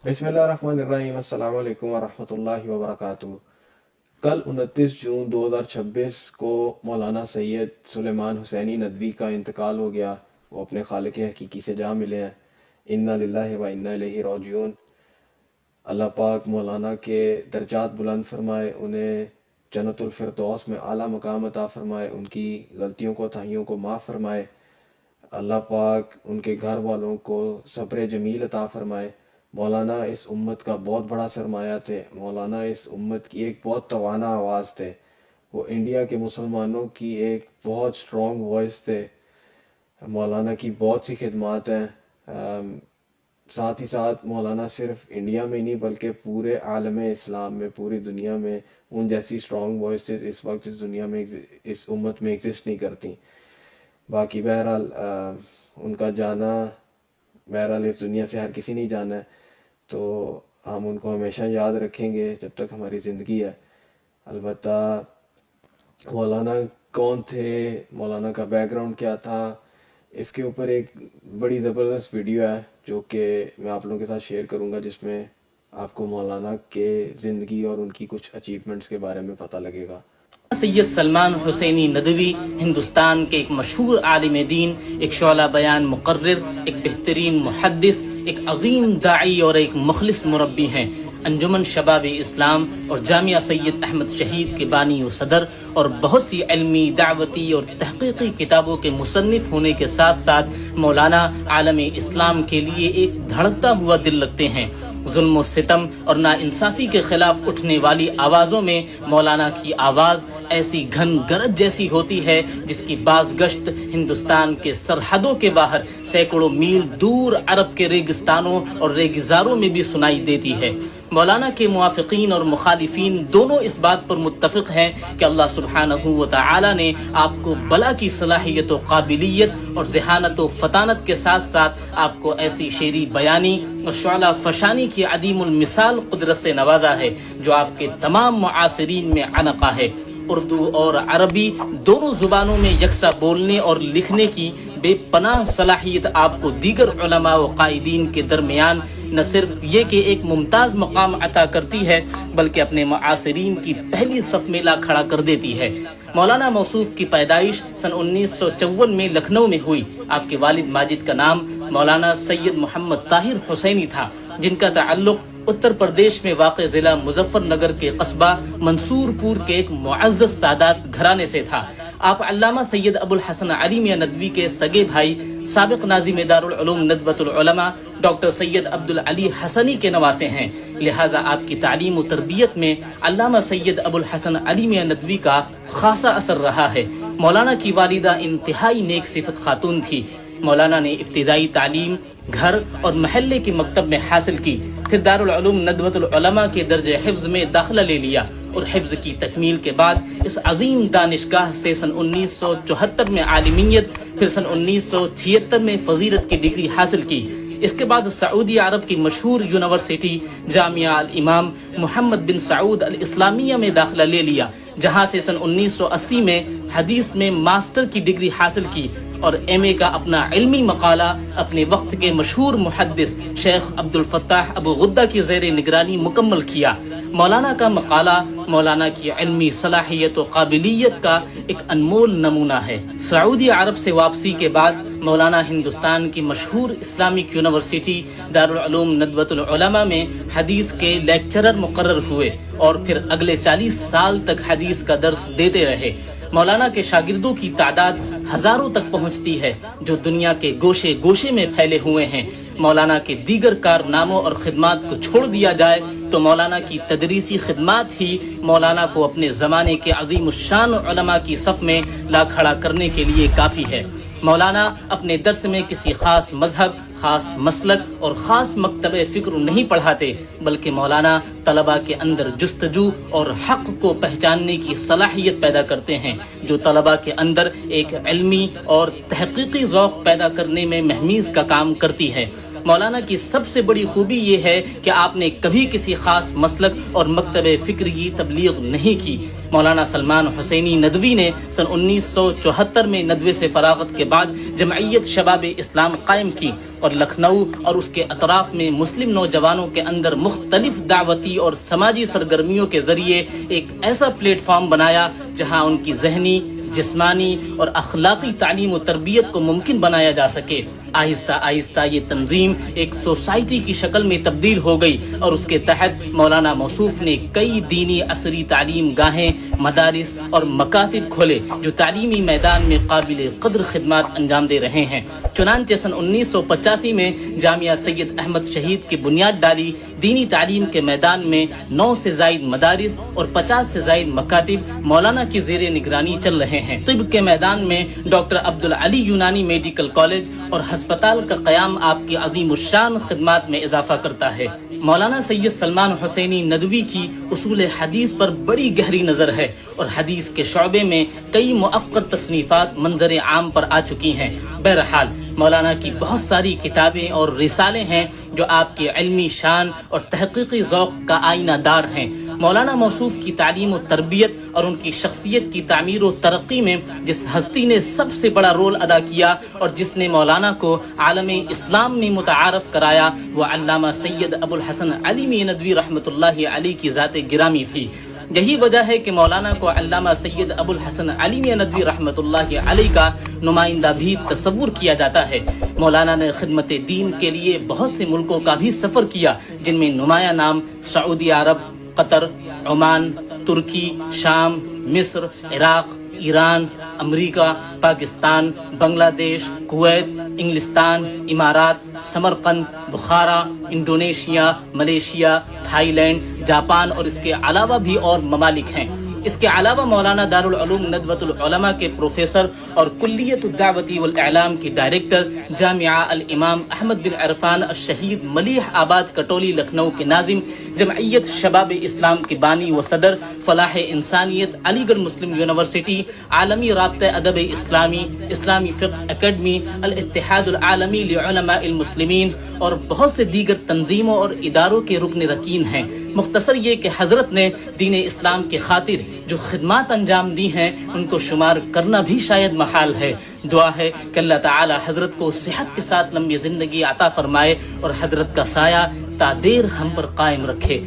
بسم اللہ الرحمن الرحیم، السلام علیکم ورحمۃ اللہ وبرکاتہ۔ کل 29 جون 2026 کو مولانا سید سلیمان حسینی ندوی کا انتقال ہو گیا۔ وہ اپنے خالق حقیقی سے جا ملے ہیں۔ انا للہ و انا الیہ راجعون۔ اللہ پاک مولانا کے درجات بلند فرمائے، انہیں جنت الفردوس میں اعلیٰ مقام عطا فرمائے، ان کی غلطیوں کو تاہیوں کو معاف فرمائے۔ اللہ پاک ان کے گھر والوں کو صبر جمیل عطا فرمائے۔ مولانا اس امت کا بہت بڑا سرمایہ تھے۔ مولانا اس امت کی ایک بہت توانا آواز تھے۔ وہ انڈیا کے مسلمانوں کی ایک بہت سٹرونگ وائس تھے۔ مولانا کی بہت سی خدمات ہیں۔ ساتھ ہی ساتھ مولانا صرف انڈیا میں نہیں بلکہ پورے عالم اسلام میں، پوری دنیا میں ان جیسی سٹرونگ وائسز اس وقت اس دنیا میں اس امت میں ایگزسٹ نہیں کرتی۔ باقی بہرحال ان کا جانا بہرحال اس دنیا سے ہر کسی نہیں جانا ہے، تو ہم ان کو ہمیشہ یاد رکھیں گے جب تک ہماری زندگی ہے۔ البتہ مولانا کون تھے، مولانا کا بیک گراؤنڈ کیا تھا، اس کے اوپر ایک بڑی زبردست ویڈیو ہے جو کہ میں آپ لوگوں کے ساتھ شیئر کروں گا، جس میں آپ کو مولانا کے زندگی اور ان کی کچھ اچیومنٹس کے بارے میں پتہ لگے گا۔ سید سلمان حسینی ندوی ہندوستان کے ایک مشہور عالم دین، ایک شعلہ بیان مقرر، ایک بہترین محدث، ایک عظیم داعی اور ایک مخلص مربی ہیں۔ انجمن شباب اسلام اور جامعہ سید احمد شہید کے بانی و صدر، اور بہت سی علمی، دعوتی اور تحقیقی کتابوں کے مصنف ہونے کے ساتھ ساتھ مولانا عالم اسلام کے لیے ایک دھڑکتا ہوا دل رکھتے ہیں۔ ظلم و ستم اور ناانصافی کے خلاف اٹھنے والی آوازوں میں مولانا کی آواز ایسی گھن گرج جیسی ہوتی ہے جس کی باز گشت ہندوستان کے سرحدوں کے باہر سینکڑوں میل دور عرب کے ریگستانوں اور ریگزاروں میں بھی سنائی دیتی ہے۔ مولانا کے موافقین اور مخالفین دونوں اس بات پر متفق ہیں کہ اللہ سبحانہ و تعالی نے آپ کو بلا کی صلاحیت و قابلیت اور ذہانت و فطانت کے ساتھ ساتھ آپ کو ایسی شعری بیانی اور شعلہ فشانی کی عدیم المثال قدرت سے نوازا ہے جو آپ کے تمام معاصرین میں عنقا ہے۔ اردو اور عربی دونوں زبانوں میں یکساں بولنے اور لکھنے کی بے پناہ صلاحیت آپ کو دیگر علماء و قائدین کے درمیان نہ صرف یہ کہ ایک ممتاز مقام عطا کرتی ہے بلکہ اپنے معاصرین کی پہلی صف میں لا کھڑا کر دیتی ہے۔ مولانا موصوف کی پیدائش سن 1954 میں لکھنؤ میں ہوئی۔ آپ کے والد ماجد کا نام مولانا سید محمد طاہر حسینی تھا، جن کا تعلق اتر پردیش میں واقع ضلع مظفر نگر کے قصبہ منصور پور کے ایک معزز سادات گھرانے سے تھا۔ آپ علامہ سید ابو الحسن علی میاں ندوی کے سگے بھائی، سابق ناظم دارالعلوم ندوۃ العلماء ڈاکٹر سید عبدالعلی حسنی کے نواسے ہیں، لہٰذا آپ کی تعلیم و تربیت میں علامہ سید ابو الحسن علی میاں ندوی کا خاصا اثر رہا ہے۔ مولانا کی والدہ انتہائی نیک صفت خاتون تھی۔ مولانا نے ابتدائی تعلیم گھر اور محلے کے مکتب میں حاصل کی، پھر دارالعلوم ندوۃ العلماء کے درجہ حفظ میں داخلہ لے لیا اور حفظ کی تکمیل کے بعد اس عظیم دانشگاہ سے سن 1974 میں عالمیت، پھر سن 1976 میں فضیلت کی ڈگری حاصل کی۔ اس کے بعد سعودی عرب کی مشہور یونیورسٹی جامعہ الامام محمد بن سعود الاسلامیہ میں داخلہ لے لیا، جہاں سے سن 1980 میں حدیث میں ماسٹر کی ڈگری حاصل کی اور ایم اے کا اپنا علمی مقالہ اپنے وقت کے مشہور محدث شیخ عبد الفتاح ابو غدہ کی زیر نگرانی مکمل کیا۔ مولانا کا مقالہ مولانا کی علمی صلاحیت و قابلیت کا ایک انمول نمونہ ہے۔ سعودی عرب سے واپسی کے بعد مولانا ہندوستان کی مشہور اسلامک یونیورسٹی دارالعلوم ندوۃ العلماء میں حدیث کے لیکچرر مقرر ہوئے اور پھر اگلے 40 سال تک حدیث کا درس دیتے رہے۔ مولانا کے شاگردوں کی تعداد ہزاروں تک پہنچتی ہے جو دنیا کے گوشے گوشے میں پھیلے ہوئے ہیں۔ مولانا کے دیگر کارناموں اور خدمات کو چھوڑ دیا جائے تو مولانا کی تدریسی خدمات ہی مولانا کو اپنے زمانے کے عظیم الشان علماء کی صف میں لا کھڑا کرنے کے لیے کافی ہے۔ مولانا اپنے درس میں کسی خاص مذہب، خاص مسلک اور خاص مکتب فکر نہیں پڑھاتے، بلکہ مولانا طلباء کے اندر جستجو اور حق کو پہچاننے کی صلاحیت پیدا کرتے ہیں، جو طلباء کے اندر ایک علمی اور تحقیقی ذوق پیدا کرنے میں مہمیز کا کام کرتی ہے۔ مولانا کی سب سے بڑی خوبی یہ ہے کہ آپ نے کبھی کسی خاص مسلک اور مکتب فکر کی تبلیغ نہیں کی۔ مولانا سلمان حسینی ندوی نے سن 1974 میں ندوے سے فراغت کے بعد جمعیت شباب اسلام قائم کی اور لکھنؤ اور اس کے اطراف میں مسلم نوجوانوں کے اندر مختلف دعوتی اور سماجی سرگرمیوں کے ذریعے ایک ایسا پلیٹ فارم بنایا جہاں ان کی ذہنی، جسمانی اور اخلاقی تعلیم و تربیت کو ممکن بنایا جا سکے۔ آہستہ آہستہ یہ تنظیم ایک سوسائٹی کی شکل میں تبدیل ہو گئی اور اس کے تحت مولانا موصوف نے کئی دینی عصری تعلیم گاہیں، مدارس اور مکاتب کھولے جو تعلیمی میدان میں قابل قدر خدمات انجام دے رہے ہیں۔ چنانچہ سن 1985 میں جامعہ سید احمد شہید کی بنیاد ڈالی۔ دینی تعلیم کے میدان میں 9 سے زائد مدارس اور 50 سے زائد مکاتب مولانا کی زیر نگرانی چل رہے ہیں۔ طب کے میدان میں ڈاکٹر عبدالعلی یونانی میڈیکل کالج اور ہسپتال کا قیام آپ کی عظیم الشان خدمات میں اضافہ کرتا ہے۔ مولانا سید سلمان حسینی ندوی کی اصول حدیث پر بڑی گہری نظر ہے اور حدیث کے شعبے میں کئی مؤثر تصنیفات منظر عام پر آ چکی ہیں۔ بہرحال مولانا کی بہت ساری کتابیں اور رسالے ہیں جو آپ کی علمی شان اور تحقیقی ذوق کا آئینہ دار ہیں۔ مولانا موصوف کی تعلیم و تربیت اور ان کی شخصیت کی تعمیر و ترقی میں جس ہستی نے سب سے بڑا رول ادا کیا اور جس نے مولانا کو عالم اسلام میں متعارف کرایا وہ علامہ سید ابو الحسن علی ندوی رحمۃ اللہ علیہ کی ذات گرامی تھی۔ یہی وجہ ہے کہ مولانا کو علامہ سید ابو الحسن علی ندوی رحمۃ اللہ علیہ کا نمائندہ بھی تصور کیا جاتا ہے۔ مولانا نے خدمت دین کے لیے بہت سے ملکوں کا بھی سفر کیا جن میں نمایاں نام سعودی عرب، قطر، عمان، ترکی، شام، مصر، عراق، ایران، امریکہ، پاکستان، بنگلہ دیش، کویت، انگلستان، امارات، Samarkand, Bukhara, Indonesia, Malaysia, Thailand, Japan اور اس کے علاوہ بھی اور ممالک ہیں۔ اس کے علاوہ مولانا دارالعلوم ندوۃ العلماء کے پروفیسر اور کلیت الدعوت والاعلام کی ڈائریکٹر، جامعہ الامام احمد بن عرفان الشہید ملیح آباد کٹولی لکھنؤ کے ناظم، جمعیت شباب اسلام کے بانی و صدر، فلاح انسانیت علی گڑھ مسلم یونیورسٹی، عالمی رابطہ ادب اسلامی، اسلامی فقہ اکیڈمی، الاتحاد العالمی لعلماء المسلمین اور بہت سے دیگر تنظیموں اور اداروں کے رکن رکین ہیں۔ مختصر یہ کہ حضرت نے دین اسلام کی خاطر جو خدمات انجام دی ہیں ان کو شمار کرنا بھی شاید محال ہے۔ دعا ہے کہ اللہ تعالی حضرت کو صحت کے ساتھ لمبی زندگی عطا فرمائے اور حضرت کا سایہ تا دیر ہم پر قائم رکھے۔